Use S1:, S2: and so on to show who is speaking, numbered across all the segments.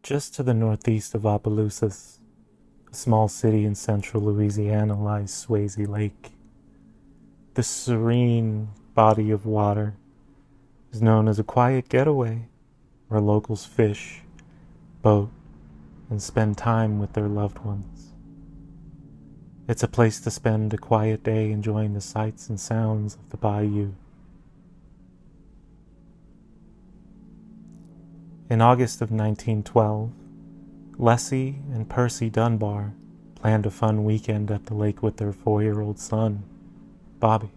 S1: Just to the northeast of Opelousas, a small city in central Louisiana, lies Swayze Lake. This serene body of water is known as a quiet getaway where locals fish, boat, and spend time with their loved ones. It's a place to spend a quiet day enjoying the sights and sounds of the bayou. In August of 1912, Leslie and Percy Dunbar planned a fun weekend at the lake with their 4-year-old son, Bobby.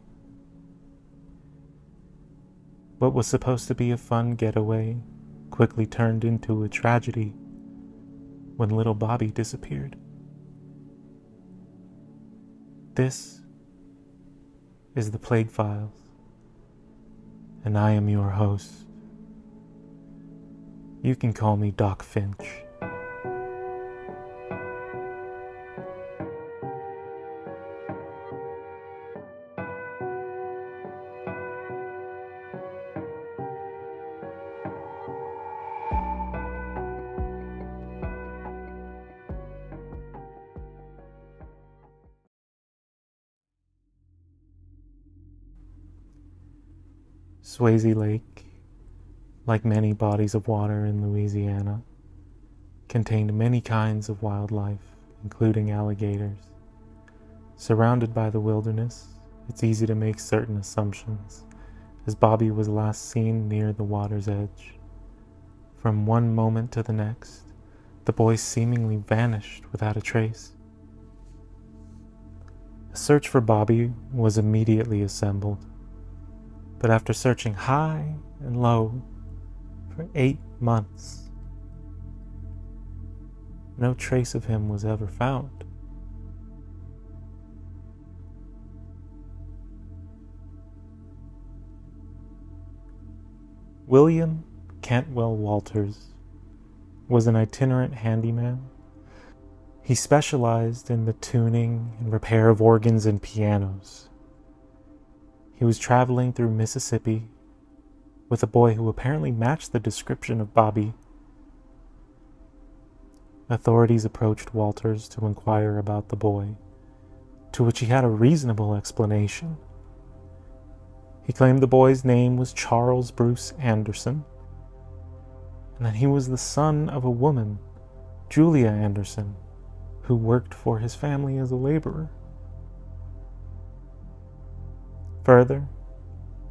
S1: What was supposed to be a fun getaway quickly turned into a tragedy when little Bobby disappeared. This is the Plague Files, and I am your host. You can call me Doc Finch. Swayze Lake, like many bodies of water in Louisiana, contained many kinds of wildlife, including alligators. Surrounded by the wilderness, it's easy to make certain assumptions, as Bobby was last seen near the water's edge. From one moment to the next, the boy seemingly vanished without a trace. A search for Bobby was immediately assembled, but after searching high and low for 8 months, no trace of him was ever found. William Cantwell Walters was an itinerant handyman. He specialized in the tuning and repair of organs and pianos. He was traveling through Mississippi with a boy who apparently matched the description of Bobby. Authorities approached Walters to inquire about the boy, to which he had a reasonable explanation. He claimed the boy's name was Charles Bruce Anderson, and that he was the son of a woman, Julia Anderson, who worked for his family as a laborer. Further,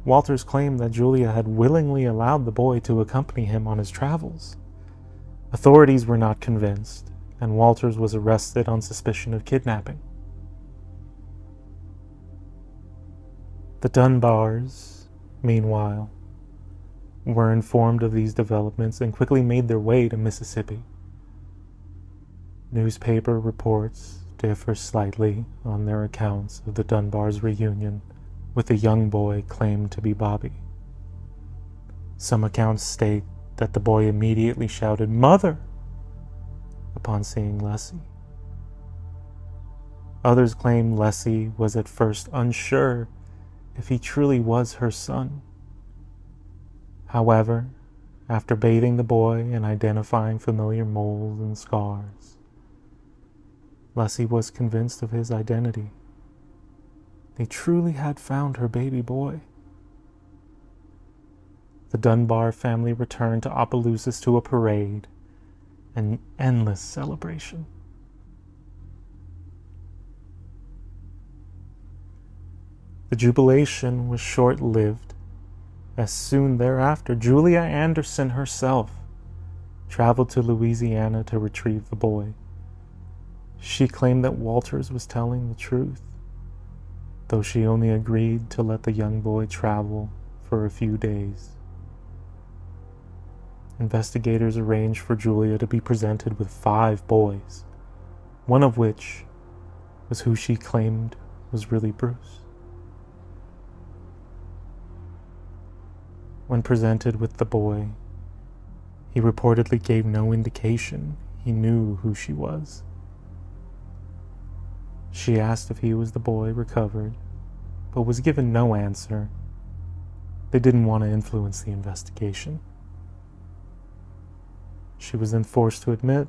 S1: Walters claimed that Julia had willingly allowed the boy to accompany him on his travels. Authorities were not convinced, and Walters was arrested on suspicion of kidnapping. The Dunbars, meanwhile, were informed of these developments and quickly made their way to Mississippi. Newspaper reports differ slightly on their accounts of the Dunbars' reunion with the young boy claimed to be Bobby. Some accounts state that the boy immediately shouted "Mother!" upon seeing Leslie. Others claim Leslie was at first unsure if he truly was her son. However, after bathing the boy and identifying familiar moles and scars, Leslie was convinced of his identity. They truly had found her baby boy. The Dunbar family returned to Opelousas to a parade, an endless celebration. The jubilation was short-lived, as soon thereafter Julia Anderson herself traveled to Louisiana to retrieve the boy. She claimed that Walters was telling the truth, though she only agreed to let the young boy travel for a few days. Investigators arranged for Julia to be presented with 5 boys, one of which was who she claimed was really Bruce. When presented with the boy, he reportedly gave no indication he knew who she was. She asked if he was the boy recovered, but was given no answer. They didn't want to influence the investigation. She was then forced to admit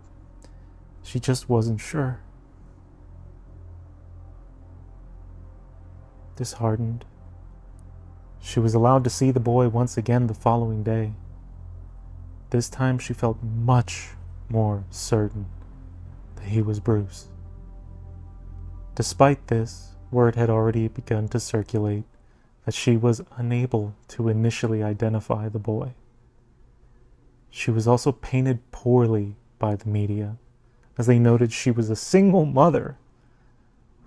S1: she just wasn't sure. Disheartened, she was allowed to see the boy once again the following day. This time she felt much more certain that he was Bruce. Despite this, word had already begun to circulate that she was unable to initially identify the boy. She was also painted poorly by the media, as they noted she was a single mother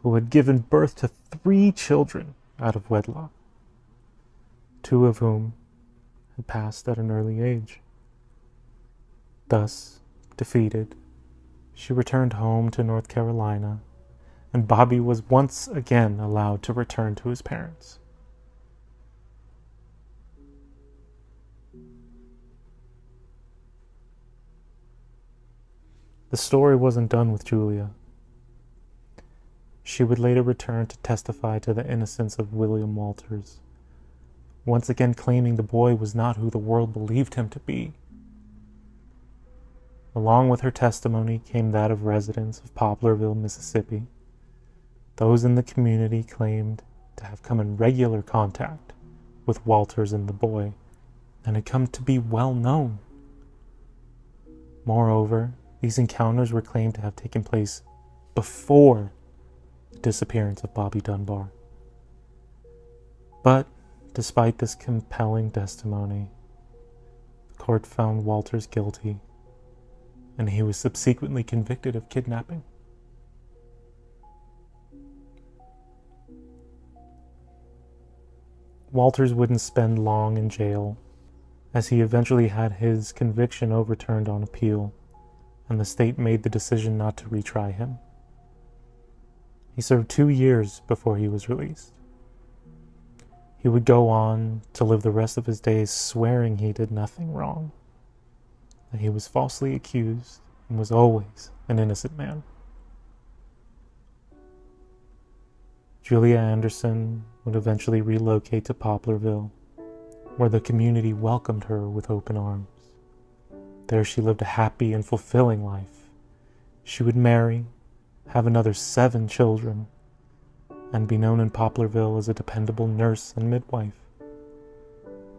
S1: who had given birth to 3 children out of wedlock, 2 of whom had passed at an early age. Thus, defeated, she returned home to North Carolina, and Bobby was once again allowed to return to his parents. The story wasn't done with Julia. She would later return to testify to the innocence of William Walters, once again claiming the boy was not who the world believed him to be. Along with her testimony came that of residents of Poplarville, Mississippi. Those in the community claimed to have come in regular contact with Walters and the boy, and had come to be well known. Moreover, these encounters were claimed to have taken place before the disappearance of Bobby Dunbar. But despite this compelling testimony, the court found Walters guilty, and he was subsequently convicted of kidnapping. Walters wouldn't spend long in jail, as he eventually had his conviction overturned on appeal, and the state made the decision not to retry him. He served 2 years before he was released. He would go on to live the rest of his days swearing he did nothing wrong, that he was falsely accused and was always an innocent man. Julia Anderson would eventually relocate to Poplarville, where the community welcomed her with open arms. There she lived a happy and fulfilling life. She would marry, have another 7 children, and be known in Poplarville as a dependable nurse and midwife.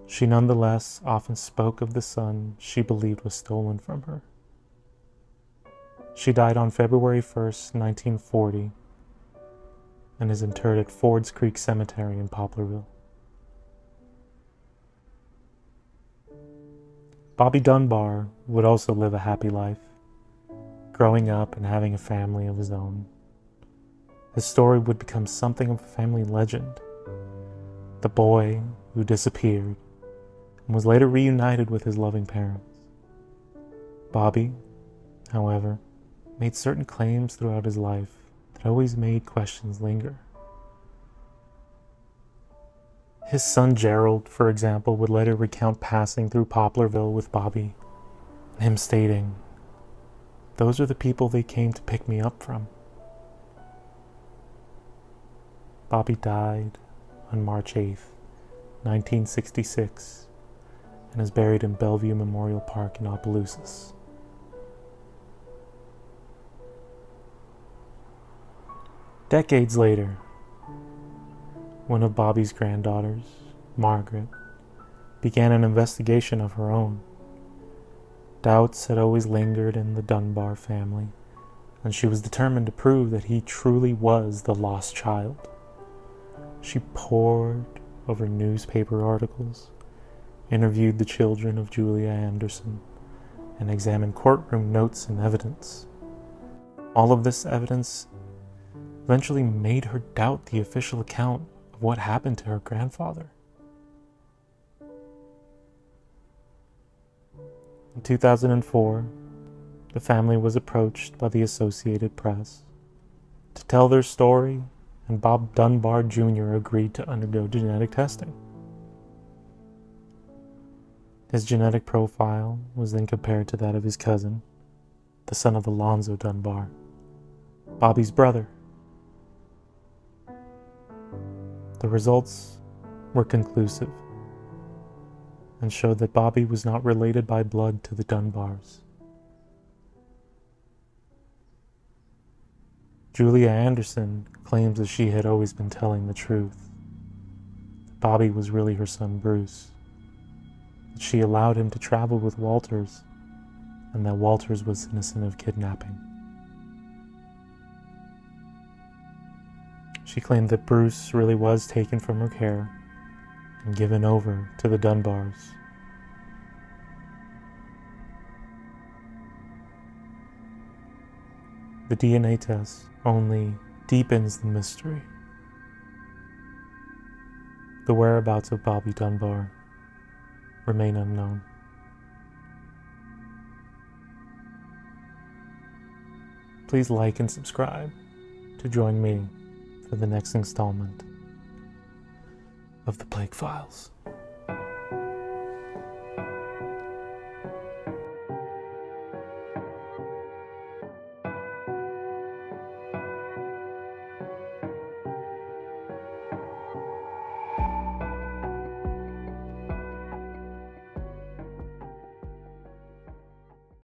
S1: She nonetheless often spoke of the son she believed was stolen from her. She died on February 1st, 1940, and is interred at Fords Creek Cemetery in Poplarville. Bobby Dunbar would also live a happy life, growing up and having a family of his own. His story would become something of a family legend. The boy who disappeared and was later reunited with his loving parents. Bobby, however, made certain claims throughout his life that always made questions linger. His son Gerald, for example, would later recount passing through Poplarville with Bobby, and him stating, "Those are the people they came to pick me up from." Bobby died on March 8th, 1966, and is buried in Bellevue Memorial Park in Opelousas. Decades later, one of Bobby's granddaughters, Margaret, began an investigation of her own. Doubts had always lingered in the Dunbar family, and she was determined to prove that he truly was the lost child. She pored over newspaper articles, interviewed the children of Julia Anderson, and examined courtroom notes and evidence. All of this evidence eventually made her doubt the official account of what happened to her grandfather. In 2004, the family was approached by the Associated Press to tell their story, and Bob Dunbar Jr. agreed to undergo genetic testing. His genetic profile was then compared to that of his cousin, the son of Alonzo Dunbar, Bobby's brother. The results were conclusive and showed that Bobby was not related by blood to the Dunbars, Julia Anderson claims that she had always been telling the truth. That Bobby was really her son Bruce. That she allowed him to travel with Walters, and that Walters was innocent of kidnapping. She claimed that Bruce really was taken from her care and given over to the Dunbars. The DNA test only deepens the mystery. The whereabouts of Bobby Dunbar remain unknown. Please like and subscribe to join me for the next installment of the Plague Files.